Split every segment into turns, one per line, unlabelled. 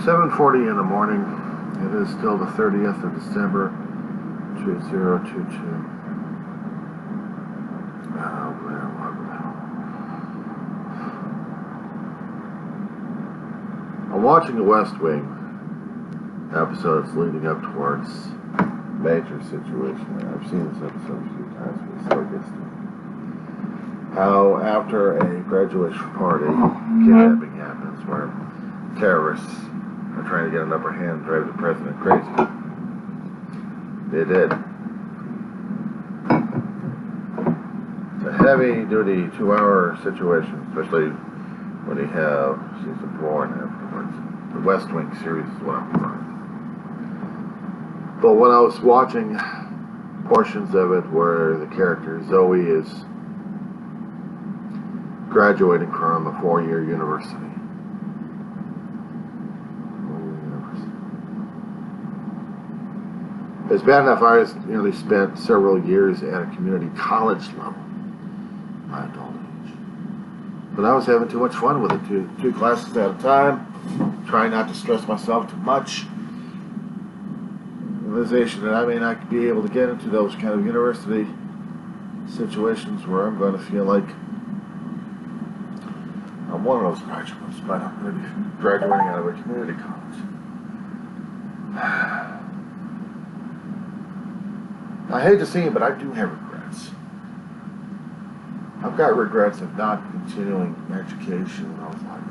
7:40 in the morning. It is still the 30th of December, 2022. I'm watching the West Wing episodes leading up towards major situation. I've seen this episode a few times, but it still gets to me. How after a graduation party, kidnapping happens where terrorists are trying to get an upper hand and drive the president crazy. They did. It's a heavy-duty 2-hour situation, especially when you have season 4 and afterwards. The West Wing series is what I'm referring. But when I was watching portions of it where the character Zoe is graduating from a 4-year university. It's bad enough I nearly spent several years at a community college level, my adult age. But I was having too much fun with it, two classes at a time, trying not to stress myself too much. Realization that I may not be able to get into those kind of university situations where I'm going to feel like I'm one of those graduates, but I'm going to be graduating out of a community college. I hate to say it, but I do have regrets. I've got regrets of not continuing education when I was like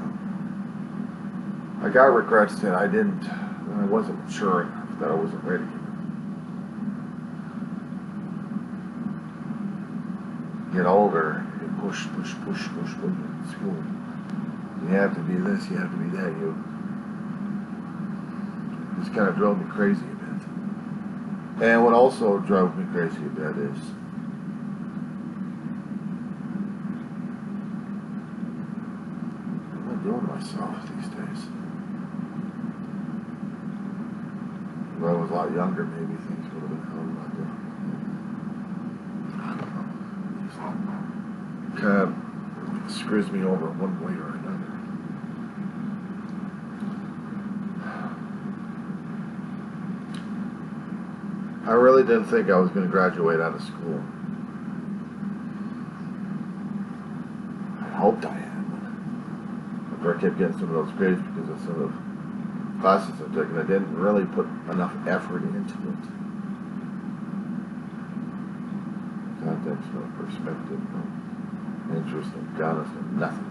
that. I got regrets that I wasn't mature enough, that I wasn't ready to get older, you push in school. You have to be this, you have to be that. This kind of drove me crazy a bit. And what also drove me crazy a bit is what am I doing to myself these days? If I was a lot younger, maybe things would have been a lot different. I don't know. It kind of screws me over one way or another. I really didn't think I was going to graduate out of school. I hoped I had. After I kept getting some of those grades because of some of the classes I took, and I didn't really put enough effort into it. Context, no perspective, no interest, no guidance, no nothing.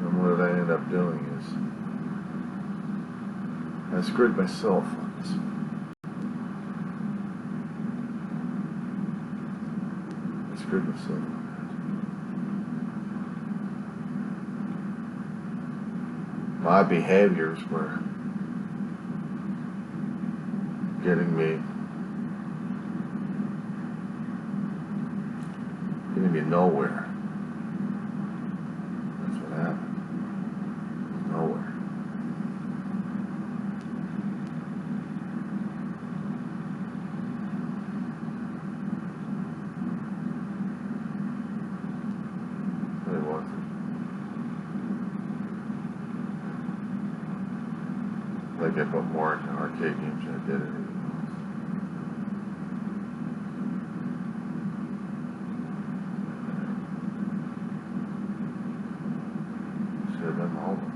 And what I ended up doing is I screwed myself on this one. Screwed myself on that. My behaviors were getting me nowhere. That's what happened. Nowhere. It wasn't. Like I put more into arcade games than I did anything else. Should have done my homework.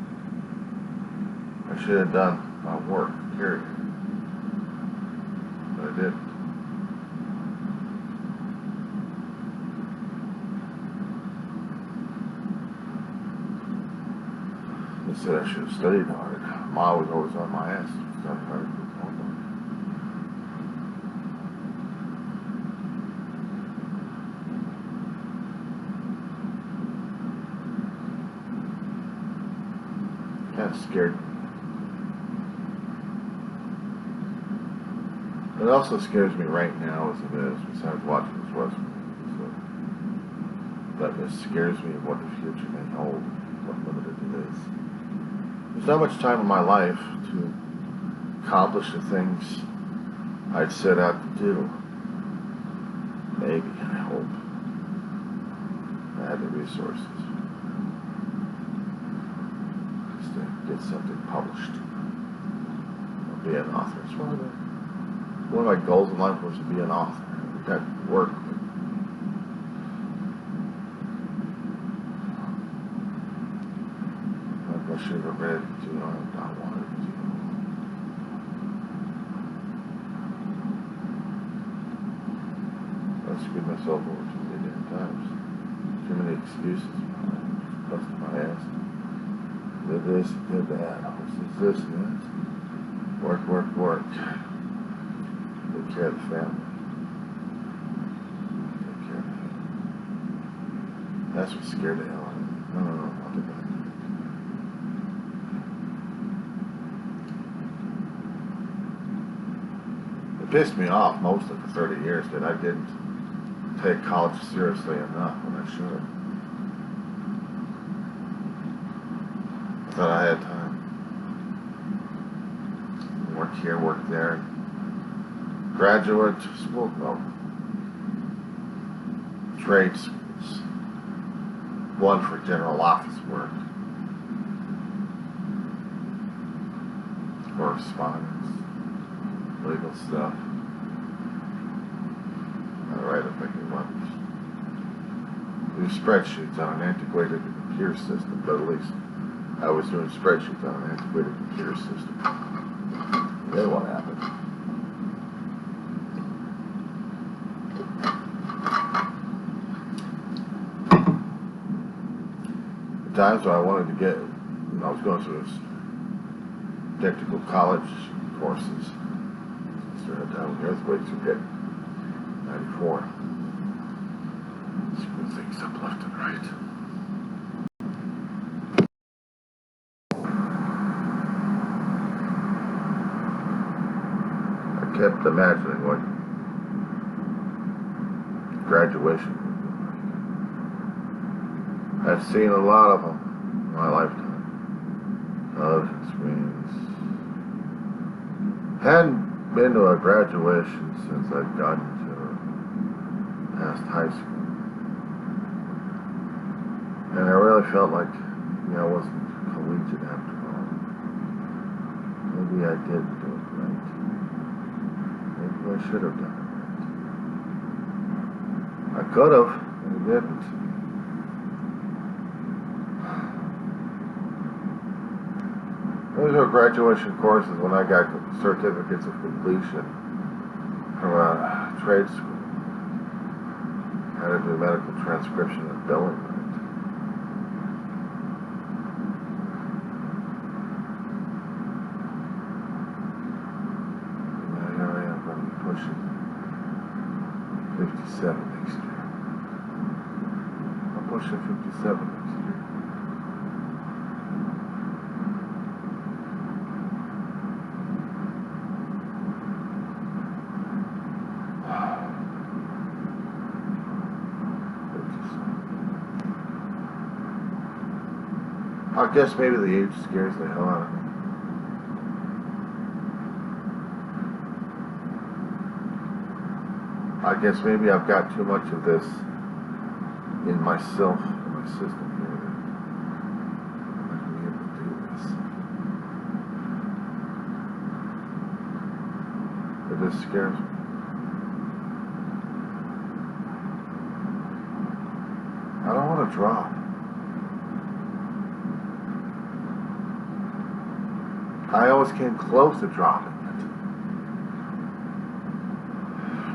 I should have done my work, period. But I didn't. They said I should have studied hard. Ma was always on my ass. Study hard for homework. Kind of scared me. It also scares me right now as it is, besides watching this West Wing. But it scares me of what the future may hold, what limited it is. There's not much time in my life to accomplish the things I'd set out to do. Maybe, I hope. I had the resources. to get something published. Be an author. It's one of my goals in life was to be an author. That work. I should have read, I wanted to. I screwed myself over too many different times. Too many excuses. Busted my ass. Did this, did that. This and that. Work. Take care of the family. Take care of the family. That's what scared the hell out of me. No, I'll do that. It pissed me off most of the 30 years that I didn't take college seriously enough when I should have. I thought I had time. Work here, work there. Graduate school, no. Trade schools. One for general office work. Correspondence. Legal stuff. I write if I can do spreadsheets on an antiquated computer system, but at least I was doing spreadsheets on an antiquated computer system. Then what happened? The times when I wanted to get, I was going through this technical college courses. During the time when the earthquakes were hitting, 94. Screw things up left and right. I kept imagining what graduation would be like. I've seen a lot of them in my lifetime. Television screens. Hadn't been to a graduation since I'd gotten to past high school. And I really felt like, I wasn't collegiate after all. Maybe I didn't do it right. Maybe I should have done it right. I could have, and I didn't. Those were graduation courses when I got certificates of completion from a trade school. I had to do medical transcription and billing. Now here I am going to be pushing 57 next year. I'm pushing 57 next year. I guess maybe the age scares the hell out of me. I guess maybe I've got too much of this in myself, in my system here, that I'm not going to be able to do this. It just scares me. I don't want to drop. I always came close to dropping it.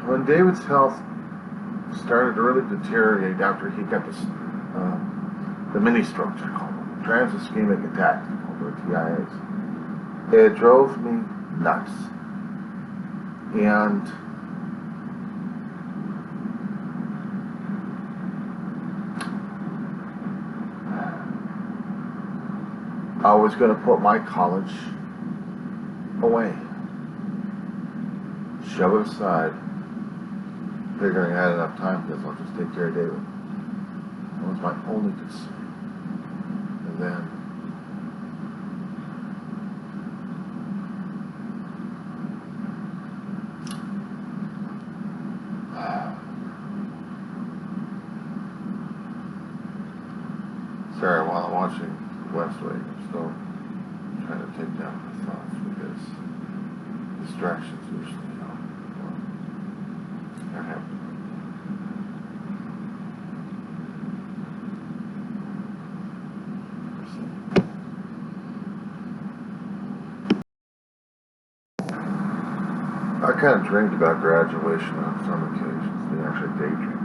When David's health started to really deteriorate after he got this, the mini strokes, I call them, trans-ischemic attacks, I call them TIAs, it drove me nuts. And I was going to put my college away, shove it aside, figuring I had enough time because I'll just take care of David. That was my only concern. And then sorry, while I'm watching West Wing, I'm still trying to take down my thoughts because distractions usually, they're happening. I kind of dreamed about graduation on some occasions. They actually daydream.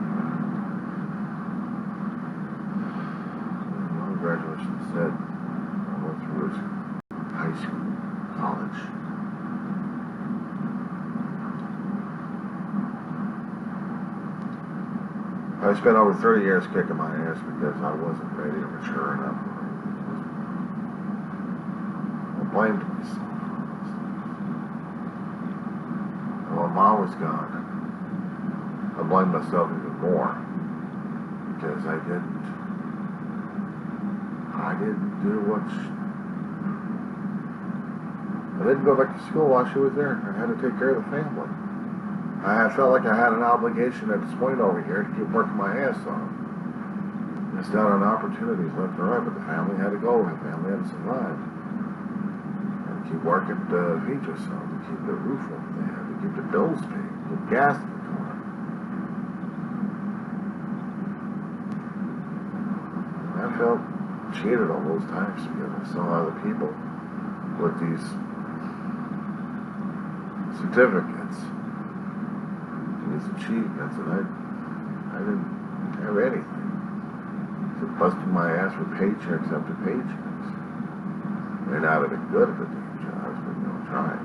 Well, graduation said I went through high school, college. I spent over 30 years kicking my ass because I wasn't ready or mature enough. I blamed myself. When Mom was gone, I blamed myself even more because I didn't do what I didn't go back to school while she was there. I had to take care of the family. I felt like I had an obligation at this point over here to keep working my ass off. Missed out on opportunities left and right, but the family had to go. The family had to survive. Had to keep working to feed yourself, to keep the roof over their head, to keep the bills paid, to keep gas in the car. And I felt cheated all those times because I saw other people with these certificates, these achievements, and I didn't have anything. So busting my ass with paychecks after paychecks. May not have been good at the damn jobs, but trying.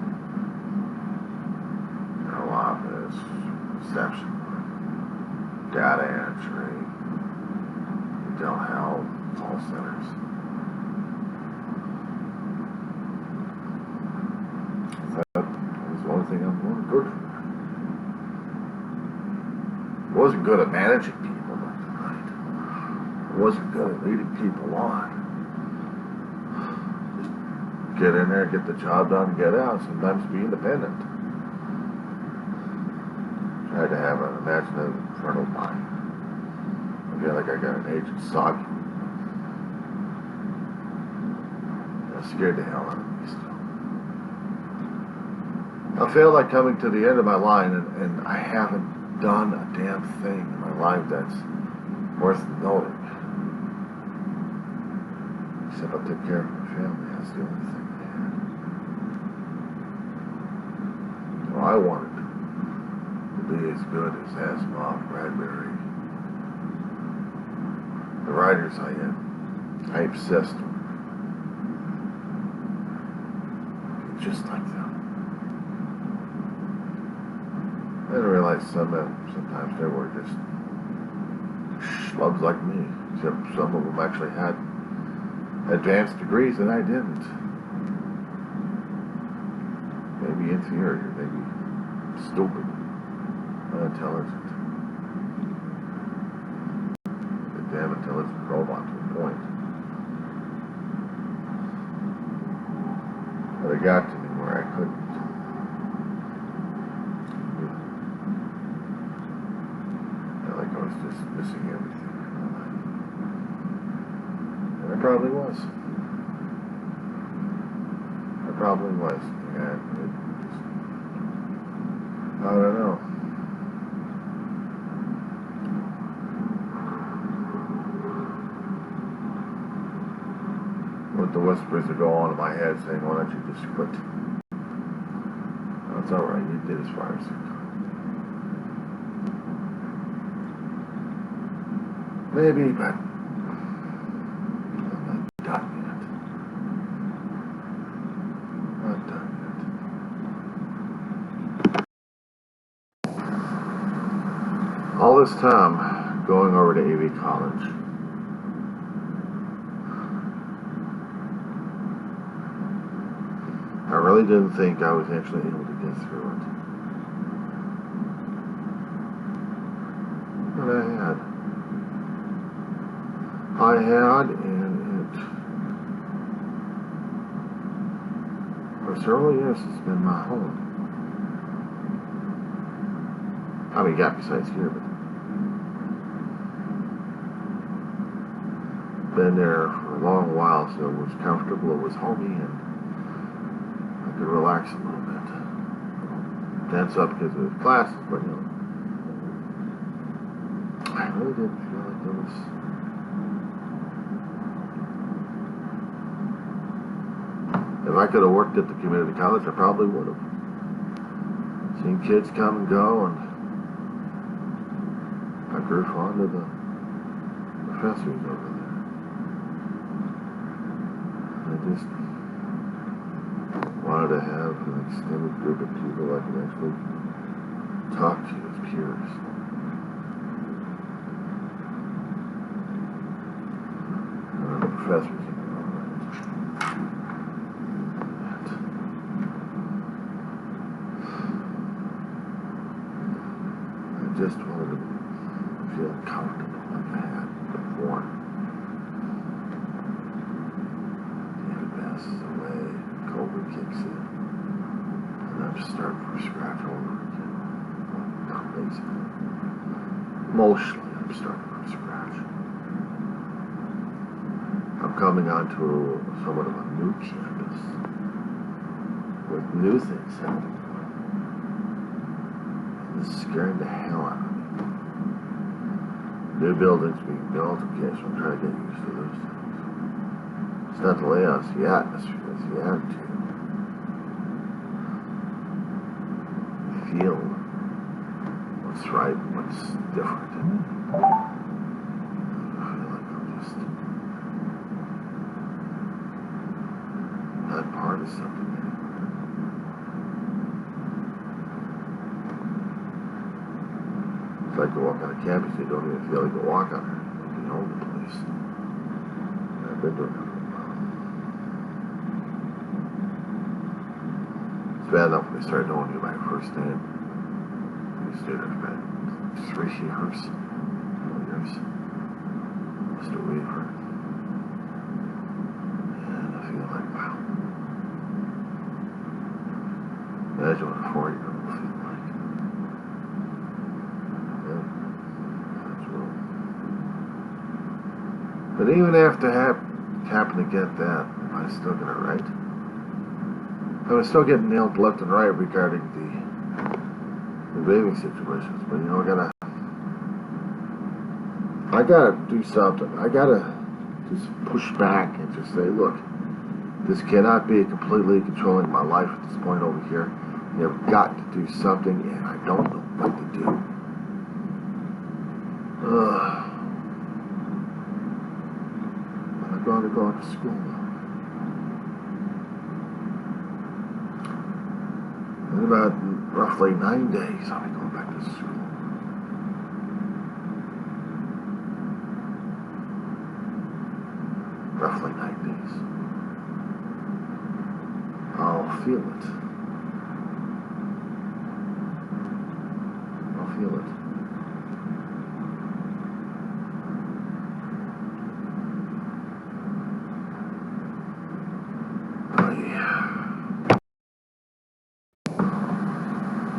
Office, reception, data entry, telehealth, call centers. That was the only thing I was good for. I wasn't good at managing people left and right. I wasn't good at leading people on. Get in there, get the job done, get out. Sometimes be independent. I had to have an imaginative infernal mind. I feel like I got an Agent Soggy. That scared the hell out of me still. I feel like coming to the end of my line and I haven't done a damn thing in my life that's worth noting. Except I took care of my family. That's the only thing I had. So I wanted to be as good as Asimov, Bradbury, the writers I am. I obsessed with just like them. I didn't realize sometimes they were just schlubs like me, except some of them actually had advanced degrees and I didn't. Maybe inferior, maybe stupid, unintelligent. A damn intelligent robot to a point. But it got to me where I couldn't. Like I was just missing everything in my life. And I probably was. I probably was. And it just, I don't know. What the whispers that go on in my head saying, why don't you just quit? That's alright, you did as far as you could. Maybe, but I'm not done yet. Not done yet. All this time going over to AV College. I really didn't think I was actually able to get through it. But I had, and for several years, it's been my home. I mean, yeah, besides here, but been there for a long while, so it was comfortable, it was homey, and could relax a little bit. Tense up because of his classes, but I really didn't feel like there was. If I could have worked at the community college, I probably would have. Seen kids come and go, and I grew fond of the professors over there. I just wanted to have an extended group of people I could actually talk to as peers. The professors are all right. I just wanted to feel comfortable like I had before. The end passes away, COVID kicks in, and I'm just starting from scratch over again. Not basically. Emotionally, I'm starting from scratch. I'm coming onto somewhat of a new campus with new things happening. And this is scaring the hell out of me. New buildings being built, okay, so I'm trying to get used to those things. It's not the layout, it's the atmosphere, it's the attitude. Feel what's right and what's different. I feel like I'm just not part of something anymore. It's like you walk on a campus, you don't even feel like you walk on it. Like you own the place. And I've been doing it for a while. It's bad enough when they start knowing you by your first name. You stayed there for 3 years, 4 years. Mr. Weaver. And I feel like, wow. Imagine what a 4-year-old will feel like. Yeah, that's real. But even after happen to get that, am I still going to write? I was still getting nailed left and right regarding the bathing situations, but I gotta do something. I gotta just push back and just say, look, this cannot be completely controlling my life at this point over here. You have got to do something, and I don't know what to do. I'm going to go to school now. In about roughly 9 days, I'll be going back to school. Roughly 9 days. I'll feel it. I'll feel it.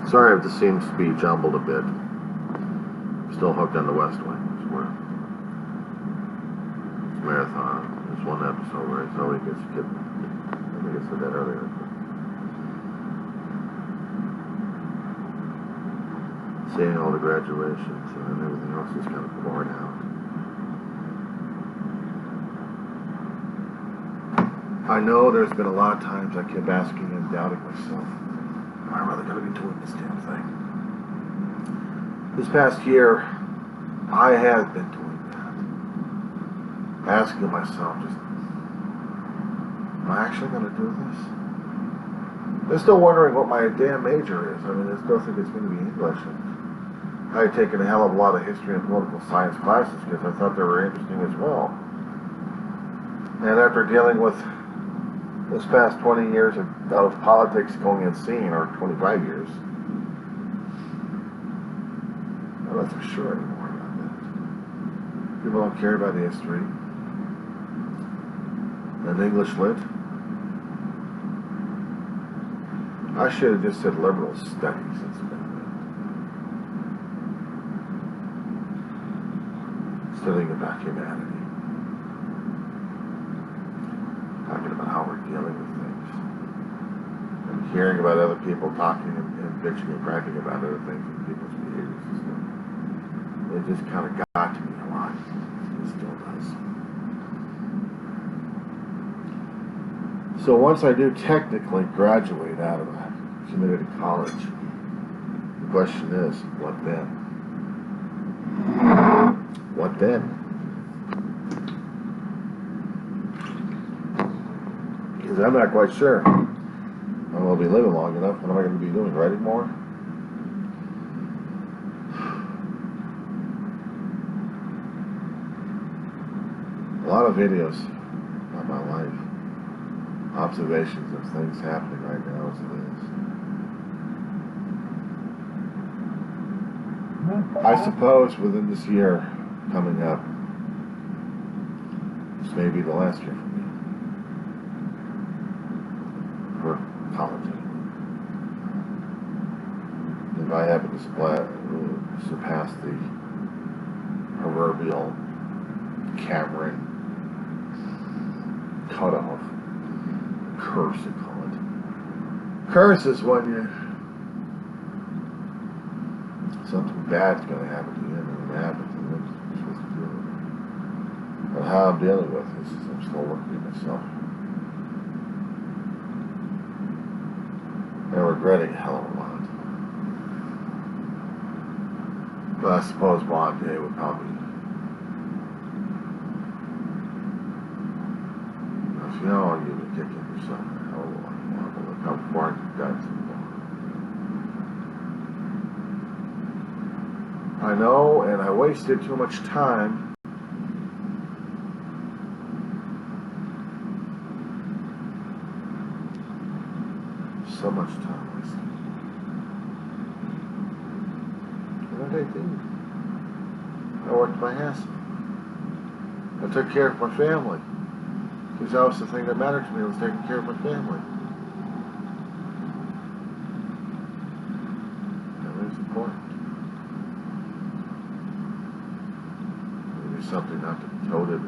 Sorry if the seems to be jumbled a bit. I'm still hooked on the West Wing. It's where it's marathon. There's one episode where Zoe gets kidnapped. I think I said that earlier. Seeing all the graduations and then everything else is kind of pouring out. I know there's been a lot of times I kept asking and doubting myself. Am I really going to be doing this damn thing? This past year, I have been doing that. Asking myself, just, am I actually going to do this? They're still wondering what my damn major is. I mean, they still think it's going to be English. And I had taken a hell of a lot of history and political science classes because I thought they were interesting as well. And after dealing with this past 20 years of politics going insane, or 25 years, I'm not so sure anymore about that. People don't care about history and English lit. I should have just said liberal studies instead of that. Studying about humanity. Talking about how we're dealing with things. And hearing about other people talking and bitching and griping about other things and people's behaviors and stuff. It just kind of got to me a lot. It still does. So once I do technically graduate out of a community college, the question is, what then? What then? Because I'm not quite sure. I will be living long enough. What am I going to be doing? Writing more? A lot of videos about my life. Observations of things happening right now as it is. I suppose within this year coming up, this may be the last year for me. For college. If I happen to surpass the proverbial Cameron cutoff, curse they call it. Curse is when something bad's going to happen to you, and when it happens, and what you're supposed to deal with it. And how I'm dealing with this is I'm still working at myself. And regretting a hell of a lot. But I suppose Monday would probably, you know, you've been kicking yourself in a hell of a lot more, but look how far you've gotten so far. I know, and I wasted too much time. So much time wasted. What did I do? I worked my ass off. I took care of my family. Because that was the thing that mattered to me, was taking care of my family. That was important. Maybe something not to be toted.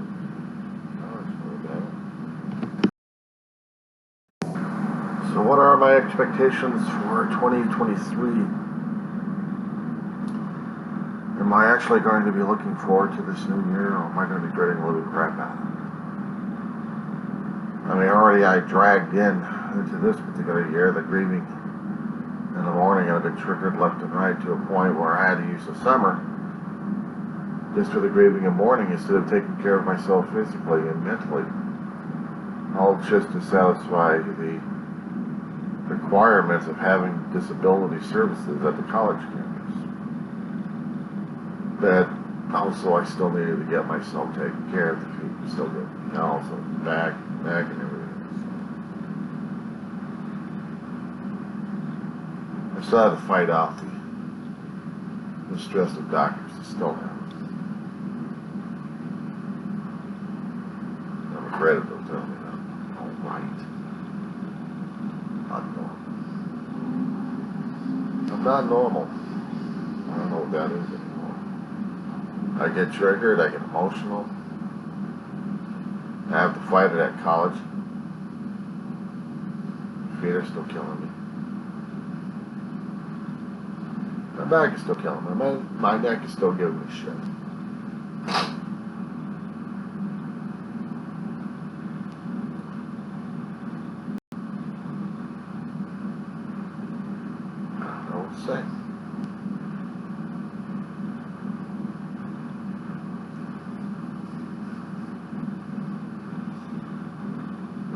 So what are my expectations for 2023? Am I actually going to be looking forward to this new year, or am I going to be dreading a little crap out of it? I mean, already I dragged into this particular year the grieving in the morning, and I've been triggered left and right to a point where I had to use the summer just for the grieving in mourning instead of taking care of myself physically and mentally, all just to satisfy the requirements of having disability services at the college campus. That also I still needed to get myself taken care of, the feet still get health and back and everything. I still had to fight off the stress of doctors that still have. I'm afraid of them telling me that. All right. Not normal. I'm not normal. I don't know what that is anymore. I get triggered, I get emotional. I have to fight it at college. Feet are still killing me. My back is still killing me. My neck is still giving me shit. I don't know what to say.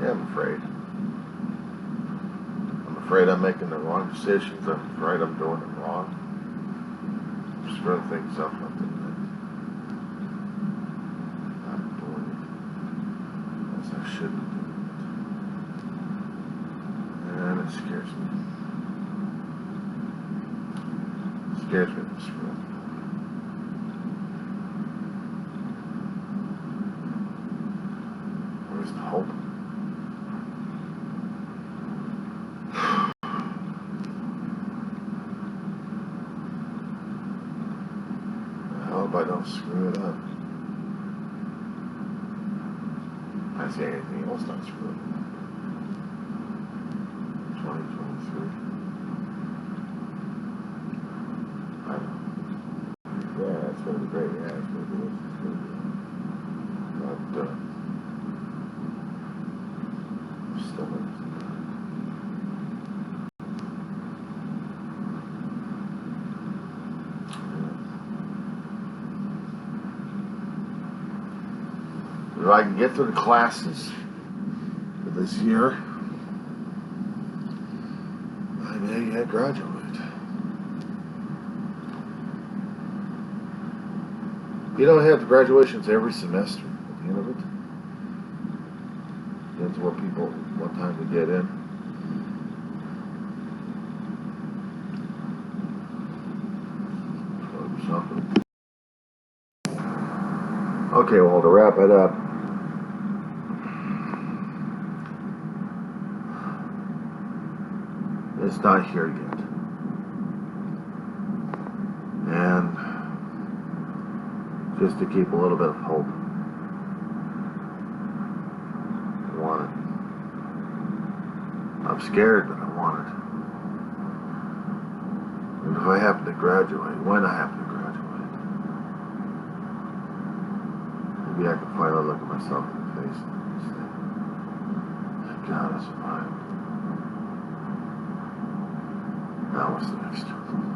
Yeah, I'm afraid. I'm afraid I'm making the wrong decisions. I'm afraid I'm doing it wrong. I'm screwing things up. I'm doing it as I should be doing it. And it scares me. It scares me to screw up. Where's the hope? I hope I don't screw it up. I say anything else not screw it up. 2023. If I can get through the classes for this year, I may graduate. You don't have the graduations every semester at the end of it. Depends what time to get in. Something. Okay, well, to wrap it up, it's not here yet. And just to keep a little bit of hope, I want it. I'm scared, but I want it. And if I happen to graduate, when I happen to graduate, maybe I can finally look at myself in the face and say, thank God I survived. Now what's the next one?